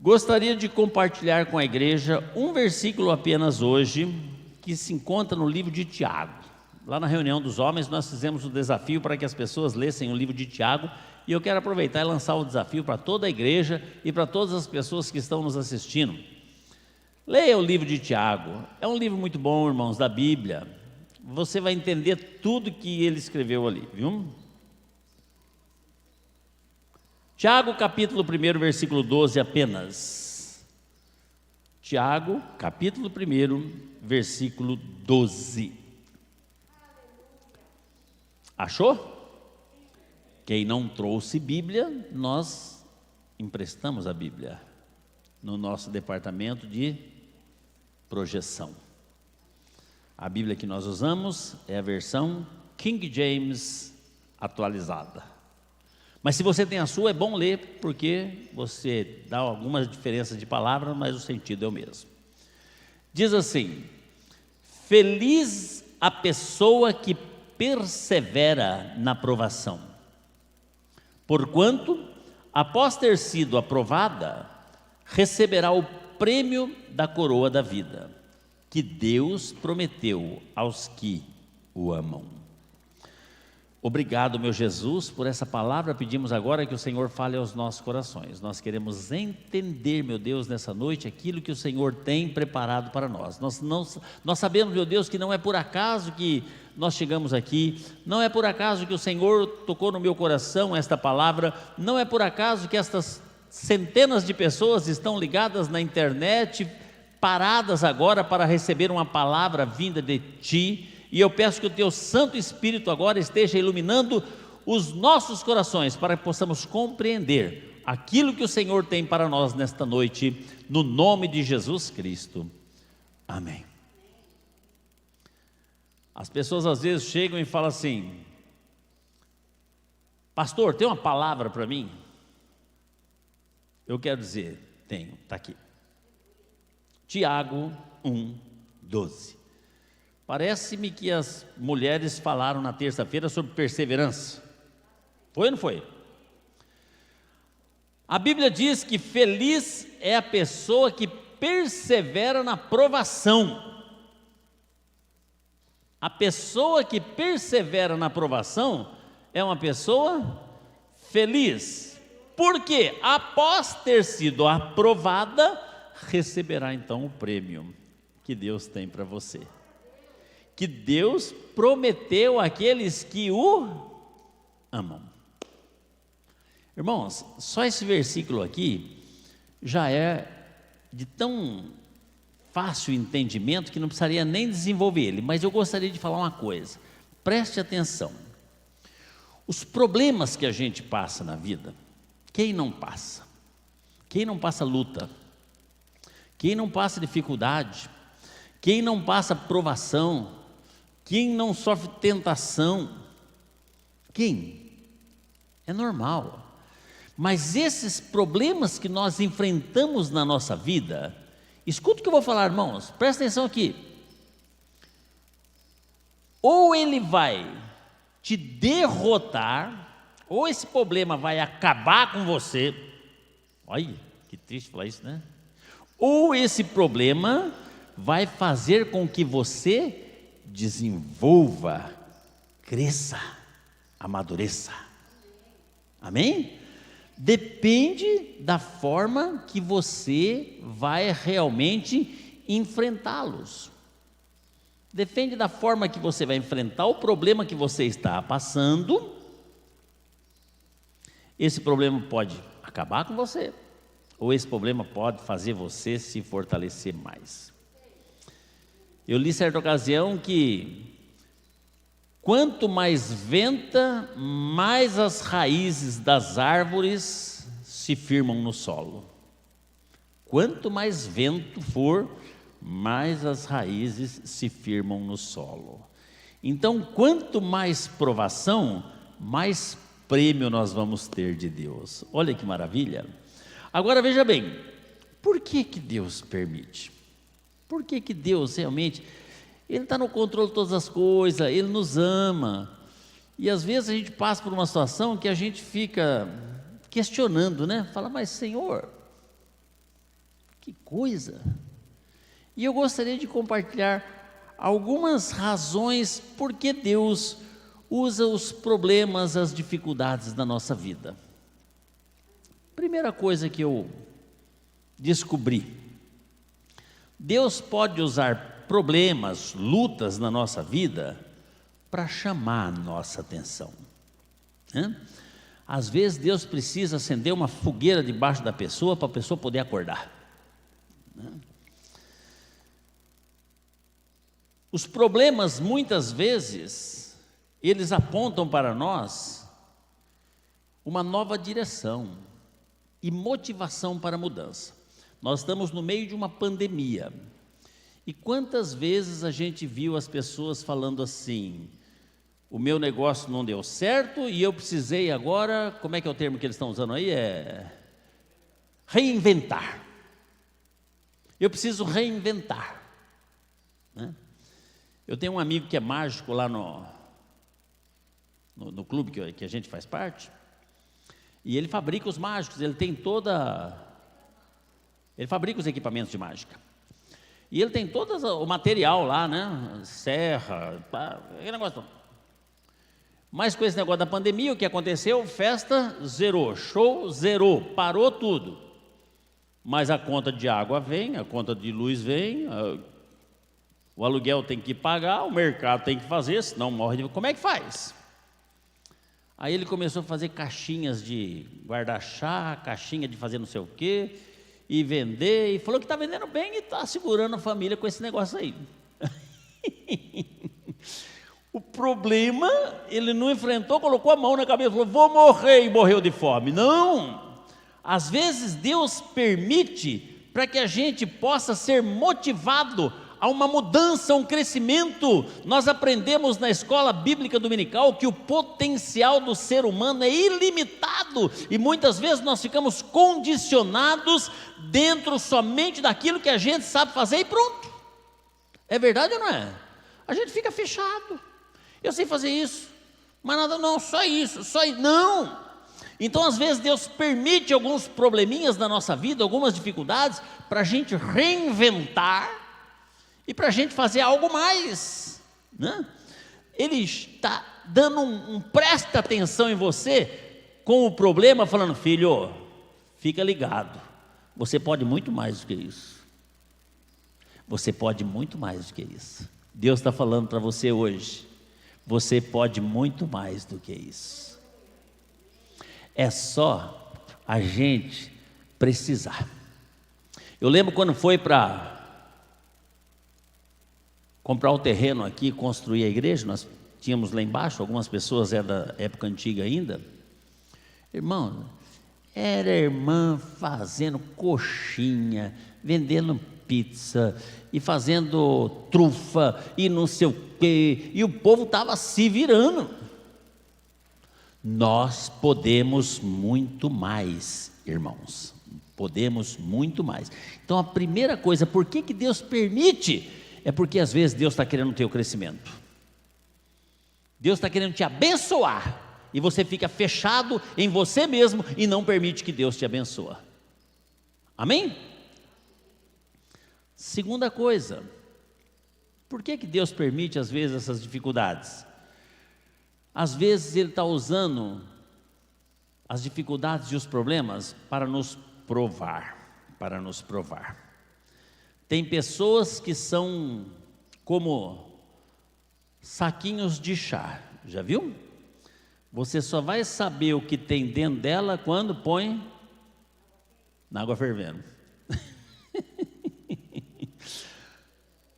Gostaria de compartilhar com a igreja um versículo apenas hoje, que se encontra no livro de Tiago. Lá na reunião dos homens nós fizemos o desafio para que as pessoas lessem o livro de Tiago, e eu quero aproveitar e lançar o desafio para toda a igreja e para todas as pessoas que estão nos assistindo. Leia o livro de Tiago, é um livro muito bom, irmãos, da Bíblia. Você vai entender tudo que ele escreveu ali, viu? Tiago, capítulo 1, versículo 12 apenas. Tiago, capítulo 1, versículo 12. Achou? Quem não trouxe Bíblia, nós emprestamos a Bíblia no nosso departamento de projeção. A Bíblia que nós usamos é a versão King James atualizada. Mas se você tem a sua, é bom ler, porque você dá algumas diferenças de palavras, mas o sentido é o mesmo. Diz assim: feliz a pessoa que persevera na provação, porquanto, após ter sido aprovada, receberá o prêmio da coroa da vida, que Deus prometeu aos que o amam. Obrigado, meu Jesus, por essa palavra. Pedimos agora que o Senhor fale aos nossos corações. Nós queremos entender, meu Deus, nessa noite, aquilo que o Senhor tem preparado para nós. Nós sabemos, meu Deus, que não é por acaso que nós chegamos aqui, não é por acaso que o Senhor tocou no meu coração esta palavra, não é por acaso que estas centenas de pessoas estão ligadas na internet, paradas agora para receber uma palavra vinda de Ti. E eu peço que o Teu Santo Espírito agora esteja iluminando os nossos corações, para que possamos compreender aquilo que o Senhor tem para nós nesta noite, no nome de Jesus Cristo. Amém. As pessoas às vezes chegam e falam assim: pastor, tem uma palavra para mim? Eu quero dizer, tenho, está aqui. Tiago 1:12. Parece-me que as mulheres falaram na terça-feira sobre perseverança. Foi ou não foi? A Bíblia diz que feliz é a pessoa que persevera na provação. A pessoa que persevera na provação é uma pessoa feliz. Porque após ter sido aprovada, receberá então o prêmio que Deus tem para você, que Deus prometeu àqueles que o amam. Irmãos, só esse versículo aqui já é de tão fácil entendimento que não precisaria nem desenvolver ele, mas eu gostaria de falar uma coisa, preste atenção. Os problemas que a gente passa na vida, quem não passa? Quem não passa luta? Quem não passa dificuldade? Quem não passa provação? Quem não sofre tentação? Quem? É normal. Mas esses problemas que nós enfrentamos na nossa vida, escuta o que eu vou falar, irmãos, presta atenção aqui. Ou ele vai te derrotar, ou esse problema vai acabar com você. Olha, que triste falar isso, né? Ou esse problema vai fazer com que você desenvolva, cresça, amadureça. Amém? Depende da forma que você vai realmente enfrentá-los. Depende da forma que você vai enfrentar o problema que você está passando. Esse problema pode acabar com você, ou esse problema pode fazer você se fortalecer mais. Eu li certa ocasião que quanto mais venta, mais as raízes das árvores se firmam no solo. Quanto mais vento for, mais as raízes se firmam no solo. Então, quanto mais provação, mais prêmio nós vamos ter de Deus. Olha que maravilha. Agora veja bem, por que Deus permite? Por que Deus realmente, Ele está no controle de todas as coisas, Ele nos ama, e às vezes a gente passa por uma situação que a gente fica questionando, né? Fala, mas Senhor, Que coisa! E eu gostaria de compartilhar algumas razões por que Deus usa os problemas, as dificuldades da nossa vida. Primeira coisa que eu descobri: Deus pode usar problemas, lutas na nossa vida para chamar a nossa atenção. Às vezes Deus precisa acender uma fogueira debaixo da pessoa para a pessoa poder acordar. Os problemas, muitas vezes, eles apontam para nós uma nova direção e motivação para a mudança. Nós estamos no meio de uma pandemia. E quantas vezes a gente viu as pessoas falando assim: o meu negócio não deu certo e eu precisei agora, como é que é o termo que eles estão usando aí? Reinventar. Eu preciso reinventar, né? Eu tenho um amigo que é mágico lá no clube que a gente faz parte, e ele fabrica os mágicos, ele fabrica os equipamentos de mágica, e ele tem todo o material lá, né? Serra, aquele negócio todo. Mas com esse negócio da pandemia, o que aconteceu? Festa zerou, show zerou, parou tudo. Mas a conta de água vem, a conta de luz vem, o aluguel tem que pagar, o mercado tem que fazer, senão morre de... Como é que faz? Aí ele começou a fazer caixinhas de guardar chá, caixinha de fazer não sei o quê, e vender, e falou que está vendendo bem e está segurando a família com esse negócio aí. O problema, ele não enfrentou, colocou a mão na cabeça e falou: vou morrer, e morreu de fome. Não! Às vezes Deus permite para que a gente possa ser motivado a uma mudança, a um crescimento. Nós aprendemos na escola bíblica dominical que o potencial do ser humano é ilimitado, e muitas vezes nós ficamos condicionados dentro somente daquilo que a gente sabe fazer e pronto. É verdade ou não é? A gente fica fechado. Eu sei fazer isso, mas nada não, só isso, não. Então às vezes Deus permite alguns probleminhas na nossa vida, algumas dificuldades, para a gente reinventar e para a gente fazer algo mais, né? Ele está dando presta atenção em você com o problema, falando: filho, fica ligado, você pode muito mais do que isso. Você pode muito mais do que isso. Deus está falando para você hoje: você pode muito mais do que isso. É só a gente precisar. Eu lembro quando foi para comprar o terreno aqui, construir a igreja, nós tínhamos lá embaixo, algumas pessoas da época antiga ainda. Irmão, era irmã fazendo coxinha, vendendo pizza e fazendo trufa e não sei o quê, e o povo estava se virando. Nós podemos muito mais, irmãos, podemos muito mais. Então a primeira coisa, por que Deus permite? É porque às vezes Deus está querendo o teu crescimento, Deus está querendo te abençoar, e você fica fechado em você mesmo e não permite que Deus te abençoe. Amém? Segunda coisa, por que Deus permite às vezes essas dificuldades? Às vezes Ele está usando as dificuldades e os problemas para nos provar, Tem pessoas que são como saquinhos de chá, já viu? Você só vai saber o que tem dentro dela quando põe na água fervendo.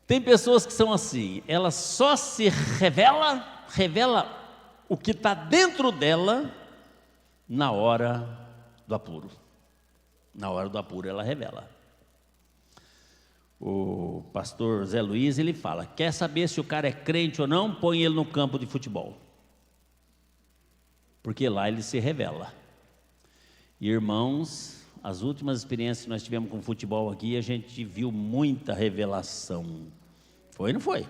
Tem pessoas que são assim, ela só se revela o que está dentro dela na hora do apuro. Na hora do apuro ela revela. O pastor Zé Luiz, ele fala: quer saber se o cara é crente ou não? Põe ele no campo de futebol, porque lá ele se revela. E, irmãos, as últimas experiências que nós tivemos com futebol aqui, a gente viu muita revelação. Foi ou não foi?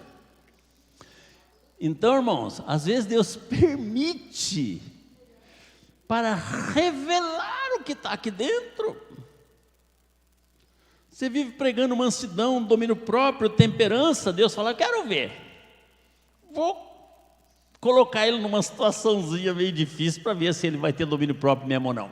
Então, irmãos, às vezes Deus permite para revelar o que está aqui dentro. Você vive pregando mansidão, domínio próprio, temperança. Deus fala: quero ver. Vou colocar ele numa situaçãozinha meio difícil para ver se ele vai ter domínio próprio mesmo ou não.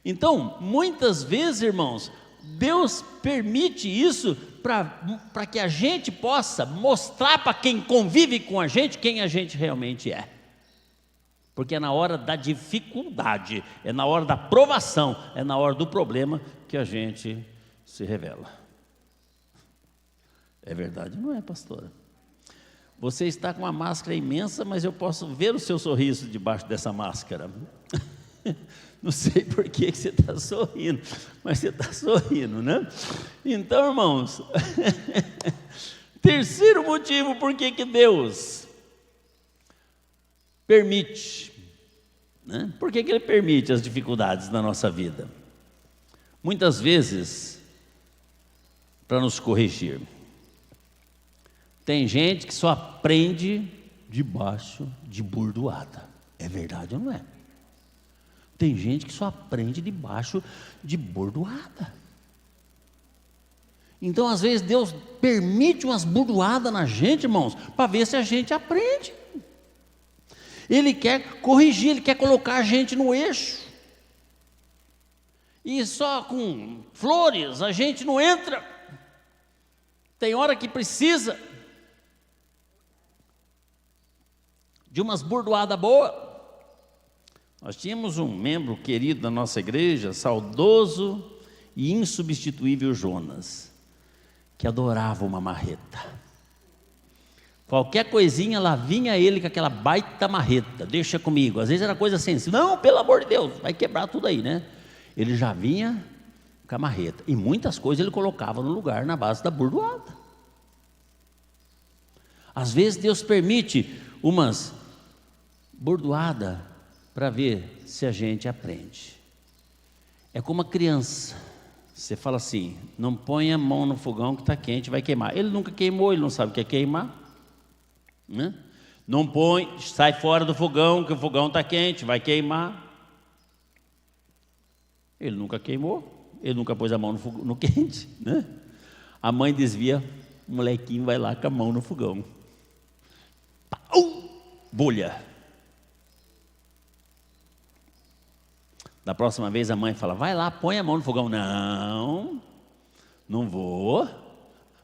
Então, muitas vezes, irmãos, Deus permite isso para que a gente possa mostrar para quem convive com a gente quem a gente realmente é. Porque é na hora da dificuldade, é na hora da provação, é na hora do problema que a gente se revela. É verdade, não é, pastora? Você está com uma máscara imensa, mas eu posso ver o seu sorriso debaixo dessa máscara. Não sei por que você está sorrindo, mas você está sorrindo, né? Então, irmãos, terceiro motivo por que Deus permite, né? Por que Ele permite as dificuldades na nossa vida? Muitas vezes, para nos corrigir. Tem gente que só aprende debaixo de bordoada. É verdade ou não é? Tem gente que só aprende debaixo de bordoada. Então, às vezes, Deus permite umas bordoadas na gente, irmãos, para ver se a gente aprende. Ele quer corrigir, Ele quer colocar a gente no eixo. E só com flores a gente não entra. Tem hora que precisa de umas bordoadas boas. Nós tínhamos um membro querido da nossa igreja, saudoso e insubstituível Jonas, que adorava uma marreta. Qualquer coisinha, lá vinha ele com aquela baita marreta: deixa comigo. Às vezes era coisa sensível: não, pelo amor de Deus, vai quebrar tudo aí, né? Ele já vinha com a marreta, e muitas coisas ele colocava no lugar na base da bordoada. Às vezes Deus permite umas bordoadas para ver se a gente aprende. É como uma criança. Você fala assim: não põe a mão no fogão que está quente, vai queimar. Ele nunca queimou, ele não sabe o que é queimar, né? Não põe, sai fora do fogão, que o fogão está quente, vai queimar. Ele nunca queimou, ele nunca pôs a mão no quente, né? A mãe desvia, o molequinho vai lá com a mão no fogão. Pau! Bolha. Da próxima vez a mãe fala: vai lá, põe a mão no fogão. Não, não vou.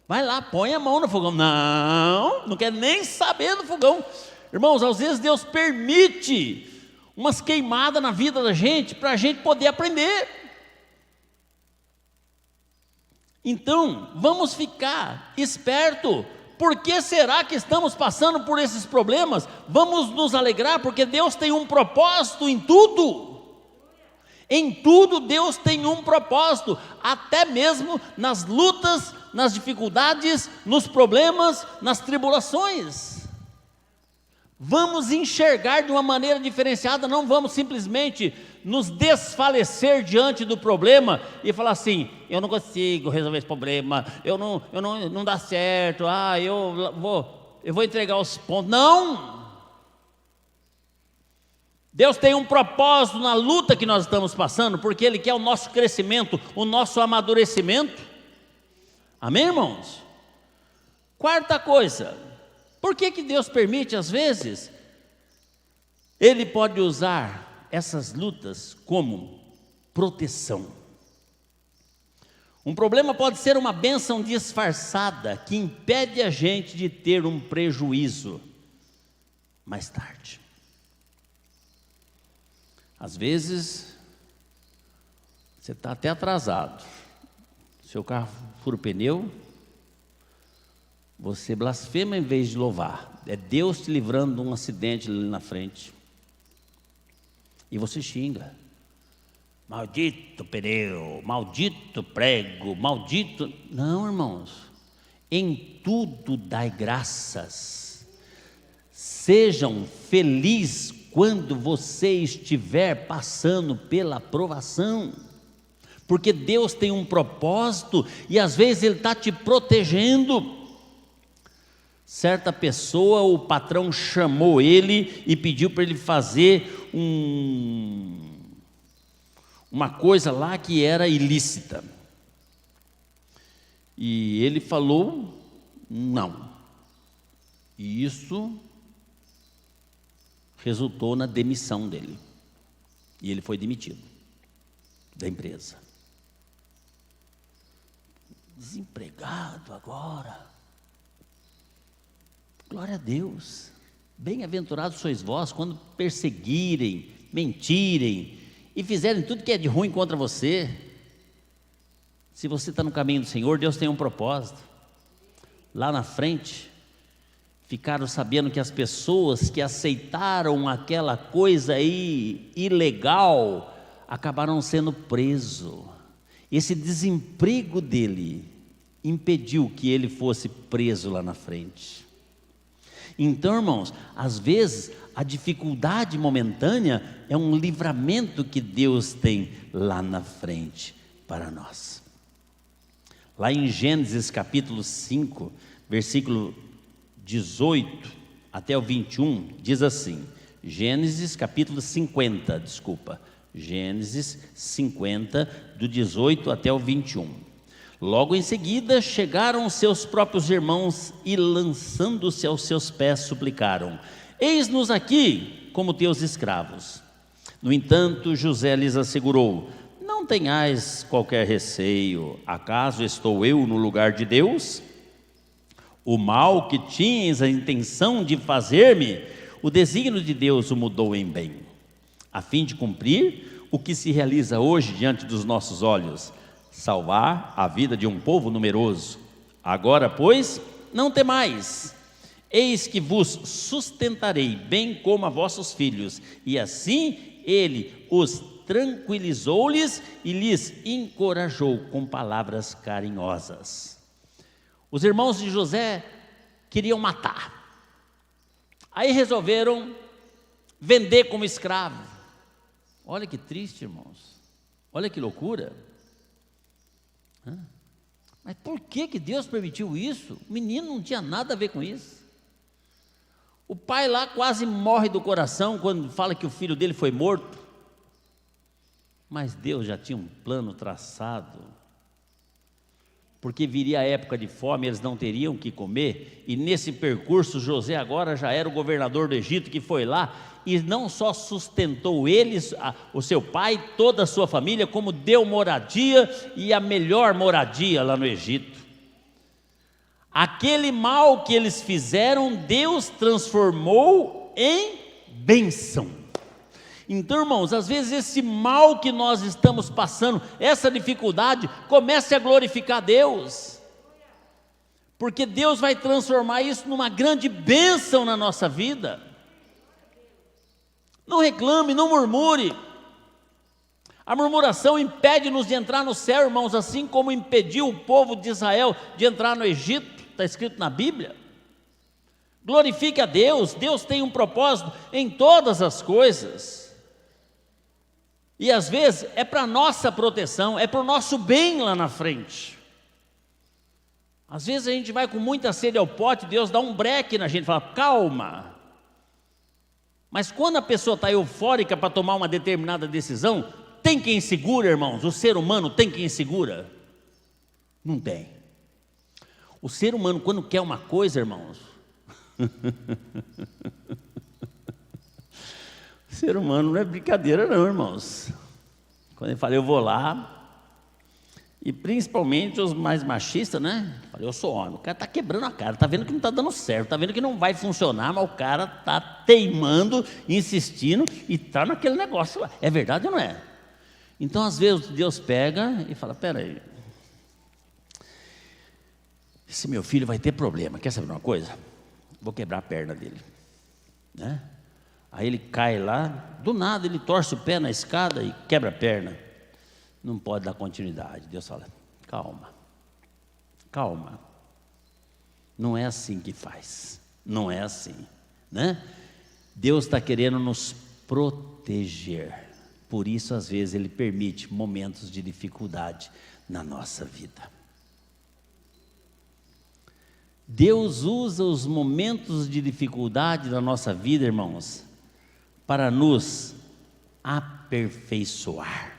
Vai lá, põe a mão no fogão. Não, não quer nem saber do fogão. Irmãos, às vezes Deus permite umas queimadas na vida da gente para a gente poder aprender. Então, vamos ficar esperto. Por que será que estamos passando por esses problemas? Vamos nos alegrar, porque Deus tem um propósito em tudo. Em tudo Deus tem um propósito, até mesmo nas lutas, nas dificuldades, nos problemas, nas tribulações. Vamos enxergar de uma maneira diferenciada, não vamos simplesmente nos desfalecer diante do problema e falar assim: eu não consigo resolver esse problema, não dá certo, eu vou entregar os pontos. Não! Deus tem um propósito na luta que nós estamos passando, porque Ele quer o nosso crescimento, o nosso amadurecimento. Amém, irmãos? Quarta coisa, por que Deus permite às vezes? Ele pode usar essas lutas como proteção. Um problema pode ser uma bênção disfarçada que impede a gente de ter um prejuízo mais tarde. Às vezes, você está até atrasado, seu carro fura o pneu, você blasfema em vez de louvar. É Deus te livrando de um acidente ali na frente. E você xinga: maldito pneu, maldito prego, maldito... Não, irmãos, em tudo dai graças. Sejam felizes quando você estiver passando pela provação, porque Deus tem um propósito e às vezes Ele está te protegendo. Certa pessoa, o patrão chamou ele e pediu para ele fazer uma coisa lá que era ilícita. E ele falou não. E isso resultou na demissão dele. E ele foi demitido da empresa. Desempregado agora. Glória a Deus. Bem-aventurados sois vós quando perseguirem, mentirem e fizerem tudo que é de ruim contra você. Se você está no caminho do Senhor, Deus tem um propósito. Lá na frente, ficaram sabendo que as pessoas que aceitaram aquela coisa aí ilegal acabaram sendo presos. Esse desemprego dele impediu que ele fosse preso lá na frente. Então, irmãos, às vezes a dificuldade momentânea é um livramento que Deus tem lá na frente para nós. Lá em Gênesis capítulo 5, versículo 18 até o 21, diz assim, Gênesis 50, Gênesis 50, do 18 até o 21. Logo em seguida chegaram seus próprios irmãos e, lançando-se aos seus pés, suplicaram: eis-nos aqui como teus escravos. No entanto, José lhes assegurou: não tenhais qualquer receio, acaso estou eu no lugar de Deus? O mal que tinhas a intenção de fazer-me, o desígnio de Deus o mudou em bem, a fim de cumprir o que se realiza hoje diante dos nossos olhos, salvar a vida de um povo numeroso. Agora, pois, não temais, eis que vos sustentarei, bem como a vossos filhos. E assim ele os tranquilizou-lhes e lhes encorajou com palavras carinhosas. Os irmãos de José queriam matar, aí resolveram vender como escravo. Olha que triste, irmãos, olha que loucura. Mas por que Deus permitiu isso? O menino não tinha nada a ver com isso. O pai lá quase morre do coração quando fala que o filho dele foi morto. Mas Deus já tinha um plano traçado, porque viria a época de fome, eles não teriam o que comer, e nesse percurso José agora já era o governador do Egito, que foi lá e não só sustentou eles, o seu pai, toda a sua família, como deu moradia, e a melhor moradia lá no Egito. Aquele mal que eles fizeram, Deus transformou em bênção. Então, irmãos, às vezes esse mal que nós estamos passando, essa dificuldade, comece a glorificar Deus, porque Deus vai transformar isso numa grande bênção na nossa vida. Não reclame, não murmure. A murmuração impede-nos de entrar no céu, irmãos, assim como impediu o povo de Israel de entrar no Egito, está escrito na Bíblia. Glorifique a Deus, Deus tem um propósito em todas as coisas. E às vezes é para a nossa proteção, é para o nosso bem lá na frente. Às vezes a gente vai com muita sede ao pote, Deus dá um breque na gente, fala: calma. Mas quando a pessoa está eufórica para tomar uma determinada decisão, tem quem segura, irmãos? O ser humano tem quem segura? Não tem. O ser humano, quando quer uma coisa, irmãos, o ser humano não é brincadeira não, irmãos. Quando ele fala, eu vou lá, e principalmente os mais machistas, né? Eu sou homem, o cara está quebrando a cara, está vendo que não está dando certo, está vendo que não vai funcionar, mas o cara está teimando, insistindo, e está naquele negócio lá. É verdade ou não é? Então às vezes Deus pega e fala: espera aí, esse meu filho vai ter problema, quer saber de uma coisa? Vou quebrar a perna dele, né? Aí ele cai lá, do nada ele torce o pé na escada e quebra a perna. Não pode dar continuidade. Deus fala: calma, calma. Não é assim que faz, não é assim, né? Deus está querendo nos proteger. Por isso, às vezes, Ele permite momentos de dificuldade na nossa vida. Deus usa os momentos de dificuldade da nossa vida, irmãos, para nos aperfeiçoar.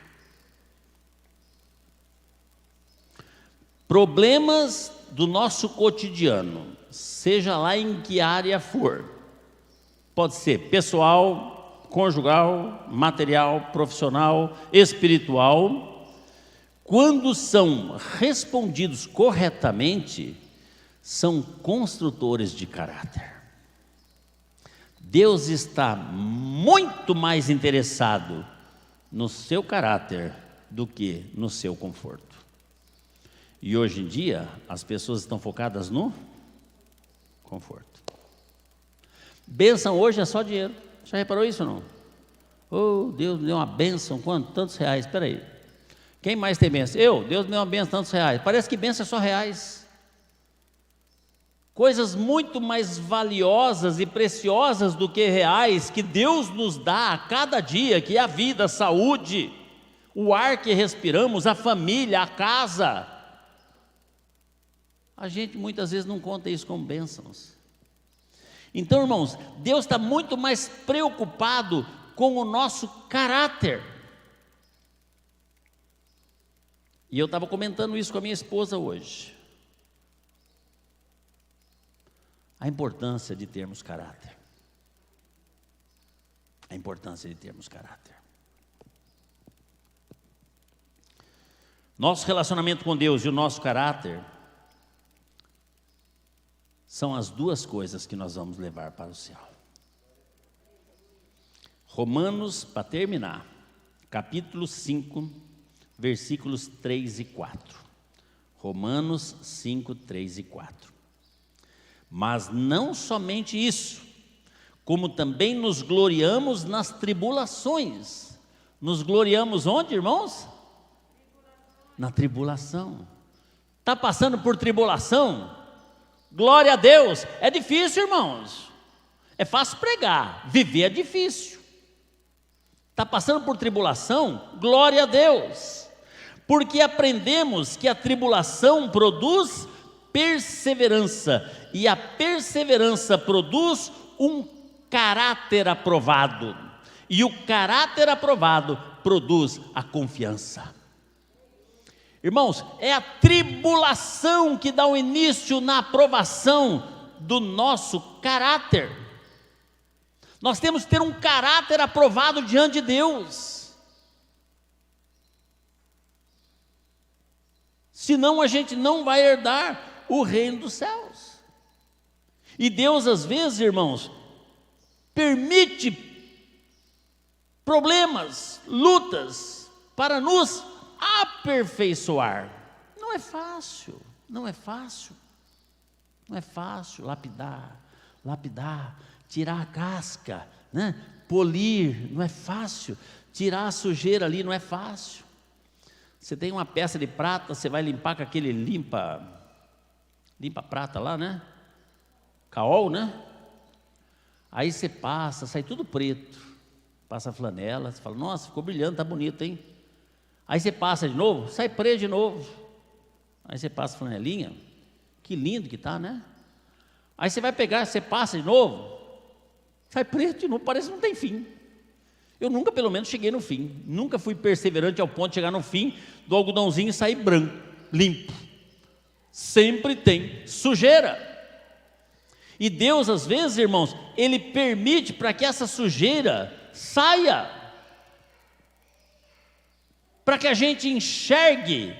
Problemas do nosso cotidiano, seja lá em que área for, pode ser pessoal, conjugal, material, profissional, espiritual, quando são respondidos corretamente, são construtores de caráter. Deus está muito mais interessado no seu caráter do que no seu conforto. E hoje em dia, as pessoas estão focadas no conforto. Bênção hoje é só dinheiro. Já reparou isso ou não? Oh, Deus me deu uma bênção, quanto? Tantos reais. Espera aí. Quem mais tem bênção? Deus me deu uma bênção, tantos reais. Parece que bênção é só reais. Coisas muito mais valiosas e preciosas do que reais, que Deus nos dá a cada dia, que é a vida, a saúde, o ar que respiramos, a família, a casa. A gente muitas vezes não conta isso como bênçãos. Então, irmãos, Deus está muito mais preocupado com o nosso caráter. E eu estava comentando isso com a minha esposa hoje. A importância de termos caráter. A importância de termos caráter. Nosso relacionamento com Deus e o nosso caráter são as duas coisas que nós vamos levar para o céu. Romanos, para terminar, capítulo 5, versículos 3 e 4. Romanos 5, 3 e 4. Mas não somente isso, como também nos gloriamos nas tribulações. Nos gloriamos onde, irmãos? Na tribulação. Está passando por tribulação? Glória a Deus. É difícil, irmãos. É fácil pregar, viver é difícil. Está passando por tribulação? Glória a Deus. Porque aprendemos que a tribulação produz perseverança, e a perseverança produz um caráter aprovado, e o caráter aprovado produz a confiança. Irmãos, é a tribulação que dá o início na aprovação do nosso caráter. Nós temos que ter um caráter aprovado diante de Deus, senão a gente não vai herdar o reino dos céus. E Deus às vezes, irmãos, permite problemas, lutas, para nos aperfeiçoar. Não é fácil, não é fácil, não é fácil lapidar, tirar a casca, né? Polir, não é fácil, tirar a sujeira ali, não é fácil. Você tem uma peça de prata, você vai limpar com aquele limpa prata lá, né? Caol, né? Aí você passa, sai tudo preto, passa a flanela, você fala, nossa, ficou brilhando, tá bonito, hein? Aí você passa de novo, sai preto de novo. Aí você passa a flanelinha, que lindo que tá, né? Aí você vai pegar, você passa de novo, sai preto de novo, parece que não tem fim. Eu nunca, pelo menos, cheguei no fim. Nunca fui perseverante ao ponto de chegar no fim do algodãozinho e sair branco, limpo. Sempre tem sujeira. E Deus, às vezes, irmãos, Ele permite para que essa sujeira saia, para que a gente enxergue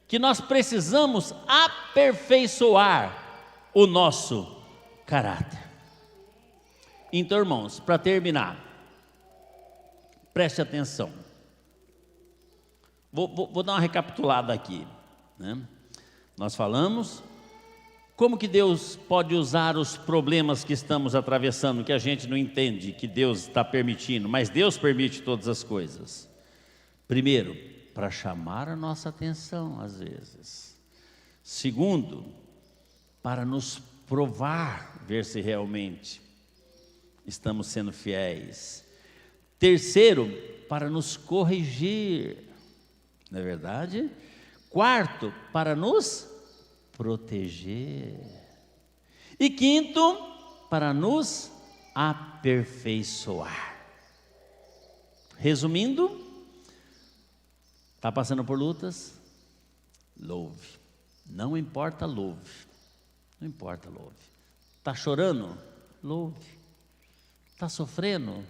que nós precisamos aperfeiçoar o nosso caráter. Então, irmãos, para terminar, preste atenção. Vou dar uma recapitulada aqui, né? Nós falamos como que Deus pode usar os problemas que estamos atravessando, que a gente não entende, que Deus está permitindo, mas Deus permite todas as coisas. Primeiro, para chamar a nossa atenção às vezes. Segundo, para nos provar, ver se realmente estamos sendo fiéis. Terceiro, para nos corrigir, não é verdade? Quarto, para nos proteger. E quinto, para nos aperfeiçoar. Resumindo, está passando por lutas? Louve. Não importa, louve. Não importa, louve. Está chorando? Louve. Está sofrendo?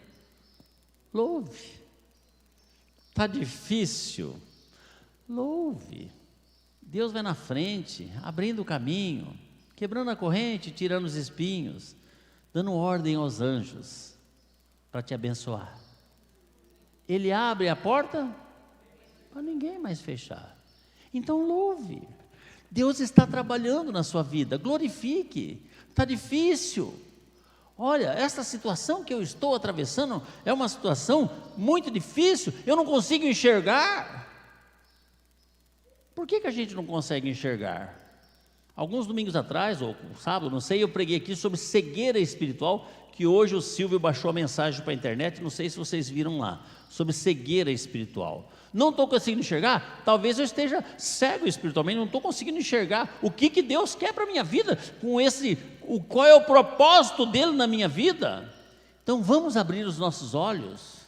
Louve. Está difícil? Louve. Deus vai na frente, abrindo o caminho, quebrando a corrente, tirando os espinhos, dando ordem aos anjos para te abençoar. Ele abre a porta para ninguém mais fechar. Então louve. Deus está trabalhando na sua vida, glorifique. Está difícil. Olha, essa situação que eu estou atravessando é uma situação muito difícil, eu não consigo enxergar. Por que a gente não consegue enxergar? Alguns domingos atrás, ou sábado, não sei, eu preguei aqui sobre cegueira espiritual, que hoje o Silvio baixou a mensagem para a internet, não sei se vocês viram lá, sobre cegueira espiritual. Não estou conseguindo enxergar? Talvez eu esteja cego espiritualmente, não estou conseguindo enxergar o que Deus quer para a minha vida, qual é o propósito dele na minha vida. Então vamos abrir os nossos olhos,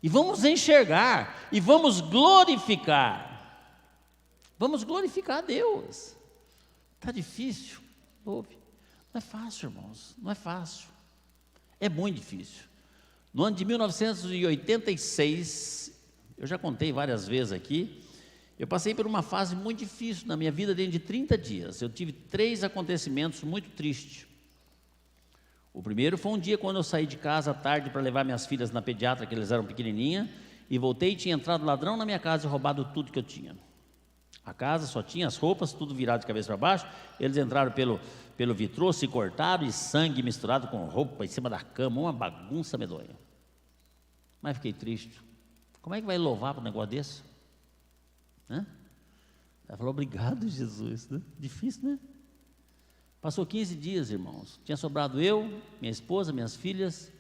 e vamos enxergar, e vamos glorificar a Deus. Está difícil? Ouve. Não é fácil, irmãos, não é fácil, é muito difícil. No ano de 1986, eu já contei várias vezes aqui, eu passei por uma fase muito difícil na minha vida dentro de 30 dias, eu tive 3 acontecimentos muito tristes. O primeiro foi um dia quando eu saí de casa à tarde para levar minhas filhas na pediatra, que eles eram pequenininhas, e voltei e tinha entrado ladrão na minha casa e roubado tudo que eu tinha. A casa só tinha as roupas, tudo virado de cabeça para baixo, eles entraram pelo vitrô, se cortaram, e sangue misturado com roupa em cima da cama, uma bagunça medonha. Mas fiquei triste. Como é que vai louvar para um negócio desse? Ela falou, obrigado, Jesus, né? Difícil, né? Passou 15 dias, irmãos, tinha sobrado eu, minha esposa, minhas filhas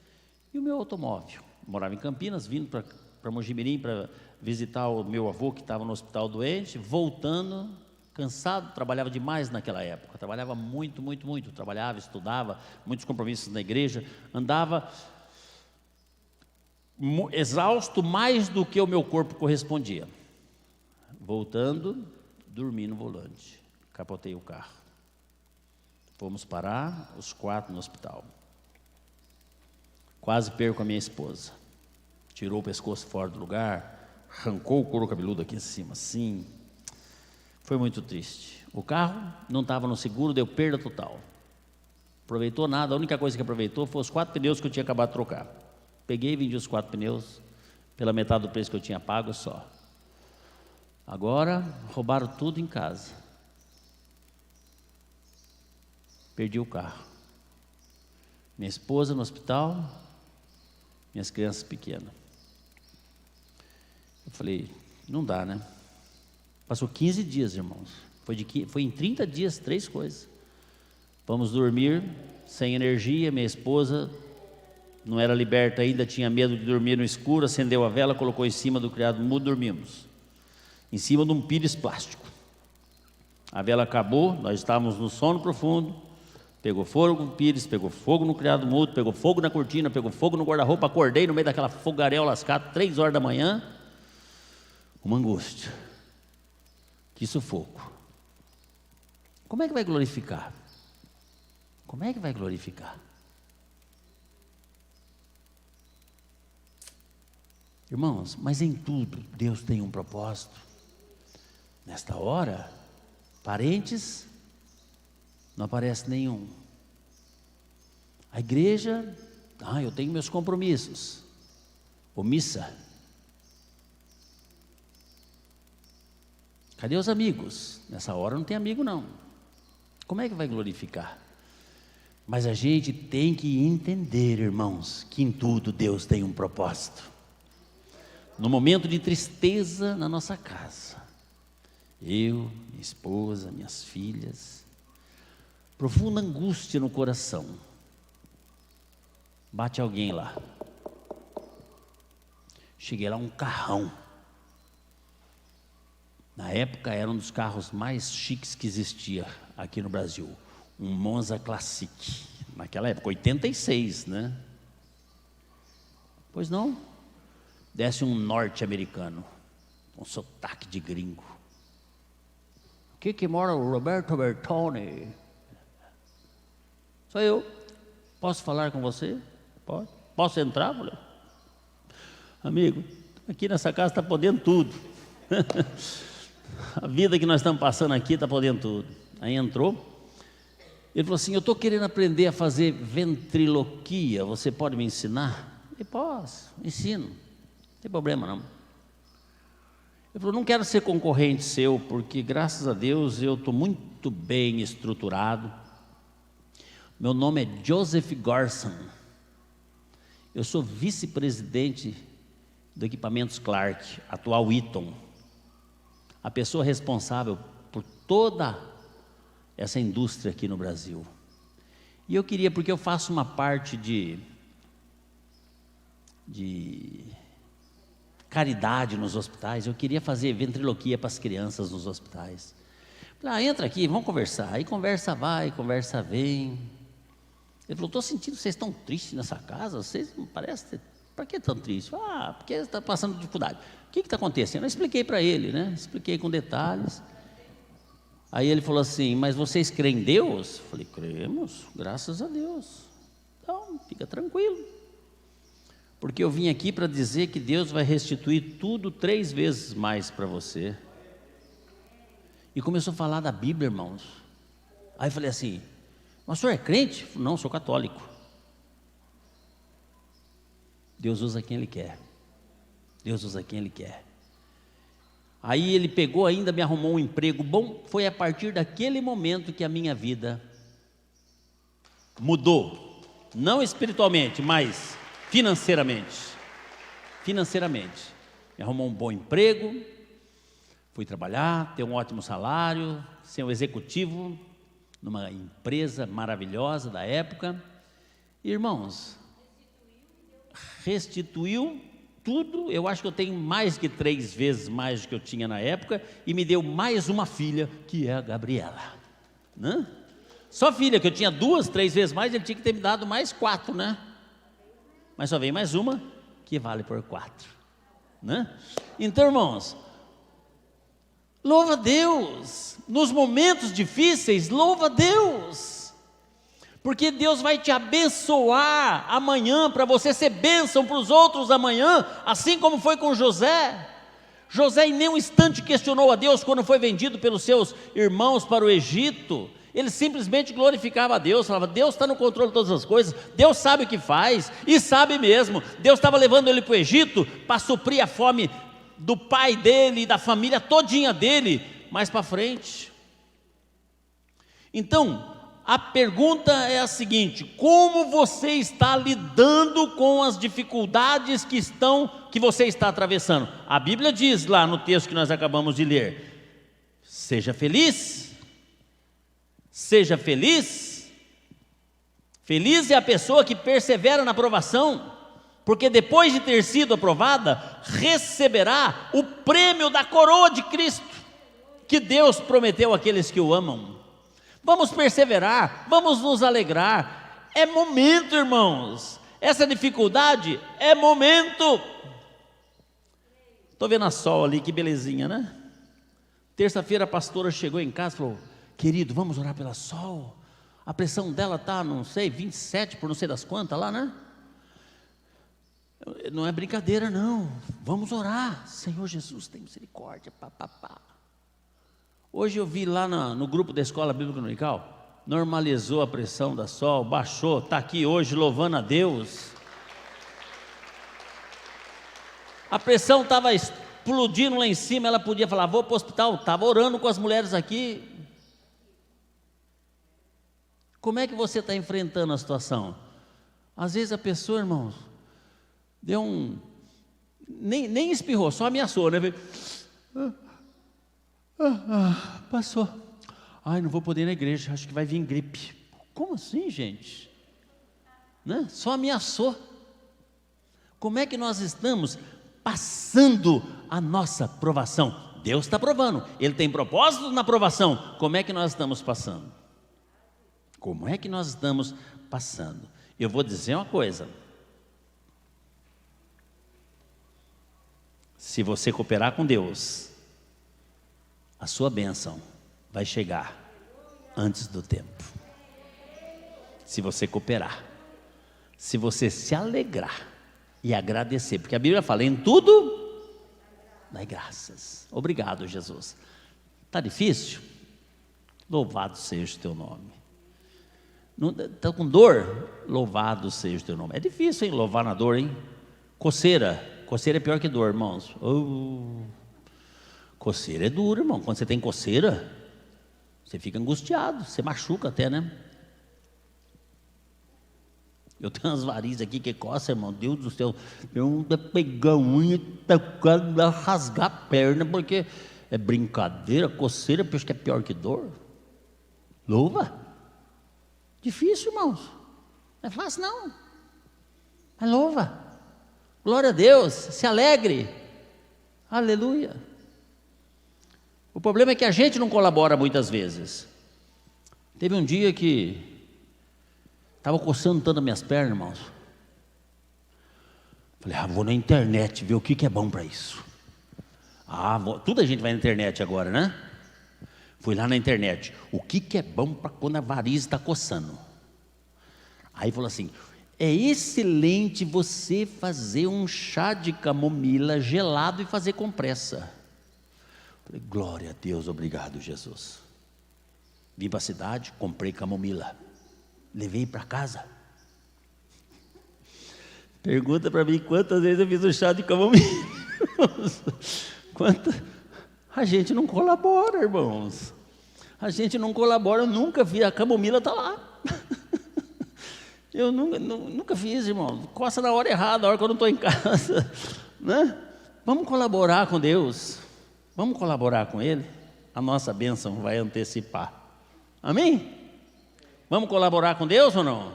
e o meu automóvel. Eu morava em Campinas, vindo para Mojimirim para visitar o meu avô que estava no hospital doente, voltando, cansado, trabalhava demais naquela época, trabalhava muito, trabalhava, estudava, muitos compromissos na igreja, andava exausto mais do que o meu corpo correspondia. Voltando, dormi no volante, capotei o carro. Fomos parar, os 4 no hospital. Quase perco a minha esposa. Tirou o pescoço fora do lugar, arrancou o couro cabeludo aqui em cima, assim. Foi muito triste. O carro não estava no seguro, deu perda total. Aproveitou nada, a única coisa que aproveitou foi os 4 pneus que eu tinha acabado de trocar. Peguei e vendi os 4 pneus, pela metade do preço que eu tinha pago só. Agora, roubaram tudo em casa. Perdi o carro. Minha esposa no hospital, minhas crianças pequenas. Eu falei, não dá, né? Passou 15 dias, irmãos. Foi em 30 dias 3 coisas. Vamos dormir sem energia, minha esposa não era liberta ainda, tinha medo de dormir no escuro, acendeu a vela, colocou em cima do criado mudo, dormimos. Em cima de um pires plástico. A vela acabou, nós estávamos no sono profundo, pegou fogo no pires, pegou fogo no criado mudo, pegou fogo na cortina, pegou fogo no guarda-roupa, acordei no meio daquela fogaréu lascada, 3 horas da manhã, uma angústia, que sufoco. Como é que vai glorificar? Como é que vai glorificar? Irmãos, mas em tudo Deus tem um propósito. Nesta hora, parentes, não aparece nenhum. A igreja, eu tenho meus compromissos. Omissa. Cadê os amigos? Nessa hora não tem amigo não. Como é que vai glorificar? Mas a gente tem que entender, irmãos, que em tudo Deus tem um propósito. No momento de tristeza na nossa casa, eu, minha esposa, minhas filhas, profunda angústia no coração, bate alguém lá. Cheguei lá, um carrão. Na época era um dos carros mais chiques que existia aqui no Brasil, um Monza Classic, naquela época, 86, né? Pois não? Desce um norte-americano, com sotaque de gringo. Aqui que mora o Roberto Bertoni. Sou eu. Posso falar com você? Pode. Posso entrar? Falei, amigo, aqui nessa casa está podendo tudo. A vida que nós estamos passando aqui está podendo tudo. Aí entrou. Ele falou assim, eu estou querendo aprender a fazer ventriloquia, você pode me ensinar? Eu posso, ensino, não tem problema não. Ele falou, não quero ser concorrente seu, porque graças a Deus eu estou muito bem estruturado. Meu nome é Joseph Garson, eu sou vice-presidente do Equipamentos Clark, atual Eaton, a pessoa responsável por toda essa indústria aqui no Brasil. E eu queria, porque eu faço uma parte de caridade nos hospitais, eu queria fazer ventriloquia para as crianças nos hospitais. Falei, entra aqui, vamos conversar. Aí conversa vai, conversa vem. Ele falou, estou sentindo que vocês estão tristes nessa casa, vocês não parecem, para que tão tristes? Porque está passando dificuldade. O que está acontecendo? Eu expliquei para ele, né? Expliquei com detalhes. Aí ele falou assim, mas vocês creem em Deus? Eu falei, cremos, graças a Deus. Então, fica tranquilo. Porque eu vim aqui para dizer que Deus vai restituir tudo 3 vezes mais para você. E começou a falar da Bíblia, irmãos. Aí eu falei assim, mas o senhor é crente? Não, sou católico. Deus usa quem Ele quer. Deus usa quem Ele quer. Aí ele pegou ainda, me arrumou um emprego bom. Foi a partir daquele momento que a minha vida mudou. Não espiritualmente, mas financeiramente. Financeiramente. Me arrumou um bom emprego. Fui trabalhar, ter um ótimo salário, ser um executivo numa empresa maravilhosa da época. Irmãos, restituiu tudo. Eu acho que eu tenho mais que 3 vezes mais do que eu tinha na época, e me deu mais uma filha, que é a Gabriela, né? Só filha, que eu tinha 2, 3 vezes mais, ele tinha que ter me dado mais 4, né? Mas só veio mais uma, que vale por 4, né? Então, irmãos, louva a Deus, nos momentos difíceis, louva a Deus, porque Deus vai te abençoar amanhã, para você ser bênção para os outros amanhã, assim como foi com José. José em nenhum instante questionou a Deus quando foi vendido pelos seus irmãos para o Egito. Ele simplesmente glorificava a Deus, falava, Deus está no controle de todas as coisas, Deus sabe o que faz, e sabe mesmo. Deus estava levando ele para o Egito, para suprir a fome do pai dele e da família todinha dele, mais para frente. Então, a pergunta é a seguinte: como você está lidando com as dificuldades que você está atravessando? A Bíblia diz lá no texto que nós acabamos de ler, seja feliz, seja feliz. Feliz é a pessoa que persevera na provação, porque depois de ter sido aprovada, receberá o prêmio da coroa de Cristo, que Deus prometeu àqueles que o amam. Vamos perseverar, vamos nos alegrar. É momento, irmãos. Essa dificuldade é momento. Estou vendo a Sol ali, que belezinha, né? Terça-feira a pastora chegou em casa e falou, querido, vamos orar pela Sol. A pressão dela está, não sei, 27 por não sei das quantas lá, né? Não é brincadeira não, vamos orar. Senhor Jesus, tem misericórdia, papapá. Hoje eu vi lá no grupo da Escola Bíblica Dominical, normalizou a pressão da Sol, baixou, está aqui hoje louvando a Deus. A pressão estava explodindo lá em cima, ela podia falar, vou para o hospital, estava orando com as mulheres aqui. Como é que você está enfrentando a situação? Às vezes a pessoa, irmãos, deu nem espirrou, só ameaçou, né? Passou. Ai, não vou poder ir na igreja, acho que vai vir gripe. Como assim, gente? Né? Só ameaçou. Como é que nós estamos passando a nossa provação? Deus está provando, Ele tem propósito na provação. Como é que nós estamos passando? Como é que nós estamos passando? Eu vou dizer uma coisa. Se você cooperar com Deus, a sua bênção vai chegar antes do tempo. Se você cooperar, se você se alegrar e agradecer, porque a Bíblia fala: em tudo dai graças. Obrigado, Jesus. Está difícil? Louvado seja o teu nome. Está com dor? Louvado seja o teu nome. É difícil, hein? Louvar na dor, hein? Coceira é pior que dor, irmãos. Coceira é duro, irmão. Quando você tem coceira, você fica angustiado, você machuca até, né? Eu tenho umas varizes aqui que coça, irmão. Deus do céu, eu pegar a unha e rasgar a perna, porque é brincadeira. Coceira, eu acho que é pior que dor. Louva. Difícil, irmãos. Não é fácil, não. Mas louva. Glória a Deus. Se alegre. Aleluia. O problema é que a gente não colabora muitas vezes. Teve um dia que estava coçando tanto as minhas pernas, irmãos. Falei: vou na internet ver o que é bom para isso. Tudo a gente vai na internet agora, né? Fui lá na internet. O que é bom para quando a variz está coçando? Aí falou assim: é excelente você fazer um chá de camomila gelado e fazer compressa. Falei: glória a Deus, obrigado, Jesus. Vim para a cidade, comprei camomila. Levei para casa. Pergunta para mim quantas vezes eu fiz o chá de camomila. A gente não colabora, irmãos. A gente não colabora. Eu nunca vi. A camomila está lá. Eu nunca fiz, irmão. Coça na hora errada, na hora que eu não estou em casa, né? Vamos colaborar com Deus. Vamos colaborar com Ele. A nossa bênção vai antecipar. Amém? Vamos colaborar com Deus ou não?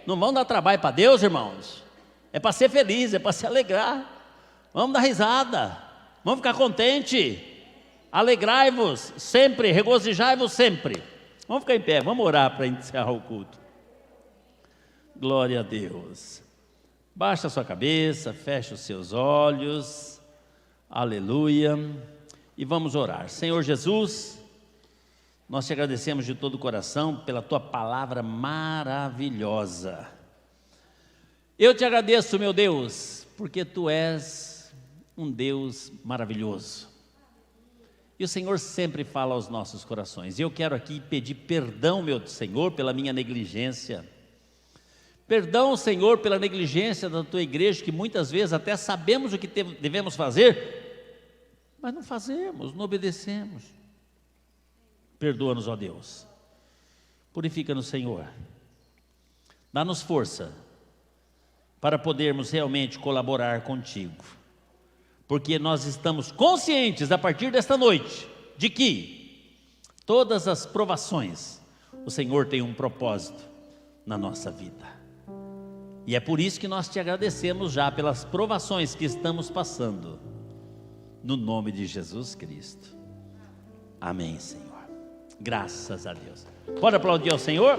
Não vamos dar trabalho para Deus, irmãos. É para ser feliz, é para se alegrar. Vamos dar risada. Vamos ficar contente. Alegrai-vos sempre, regozijai-vos sempre. Vamos ficar em pé, vamos orar para encerrar o culto. Glória a Deus. Baixa a sua cabeça, fecha os seus olhos. Aleluia. E vamos orar. Senhor Jesus, nós te agradecemos de todo o coração pela tua palavra maravilhosa. Eu te agradeço, meu Deus, porque tu és um Deus maravilhoso. E o Senhor sempre fala aos nossos corações. E eu quero aqui pedir perdão, meu Senhor, pela minha negligência. Perdão, Senhor, pela negligência da tua igreja, que muitas vezes até sabemos o que devemos fazer, mas não fazemos, não obedecemos. Perdoa-nos, ó Deus. Purifica-nos, Senhor. Dá-nos força para podermos realmente colaborar contigo. Porque nós estamos conscientes a partir desta noite de que todas as provações, o Senhor tem um propósito na nossa vida. E é por isso que nós te agradecemos já pelas provações que estamos passando. No nome de Jesus Cristo. Amém, Senhor. Graças a Deus. Pode aplaudir ao Senhor?